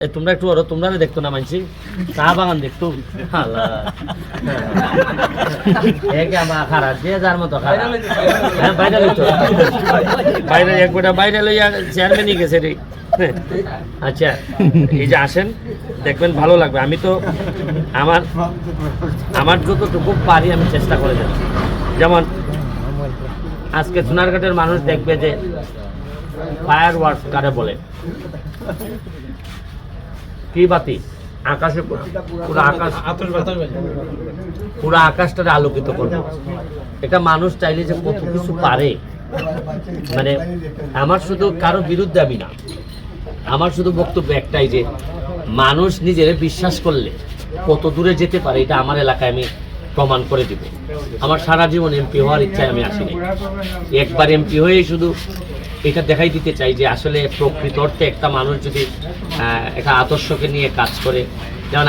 তোমরা একটু ওরা তোমরা দেখতো না মানছি চা বাগান দেখতো আমার খারাপ যে যার মতো খারাপ হ্যাঁ বাইরে লইতো বাইরে এক গোটা বাইরে লইয়া চেয়ারম্যানই গেছে রে আচ্ছা এই যে আসেন দেখবেন ভালো লাগবে আমি তো আমার যতটুকু পারি আমি চেষ্টা করে যাচ্ছি যেমন আজকে সোনারঘাটের মানুষ দেখবে যে ফায়ার ওয়ার্কস কারে বলে কি বাতি আকাশে পুরো আকাশটাকে আলোকিত করবে এটা মানুষ চাইলে যে কত কিছু পারে মানে আমার শুধু কারো বিরুদ্ধে আমি না আমার শুধু বক্তব্য একটাই যে মানুষ নিজের বিশ্বাস করলে কত দূরে যেতে পারে এটা আমার এলাকায় আমি প্রমাণ করে দিব আমার সারা জীবন এমপি হওয়ার ইচ্ছায় আমি আসিনি একবার এমপি হয়েই শুধু এটা দেখাই দিতে চাই যে আসলে প্রকৃত অর্থে একটা মানুষ যদি একটা আদর্শকে নিয়ে কাজ করে যেমন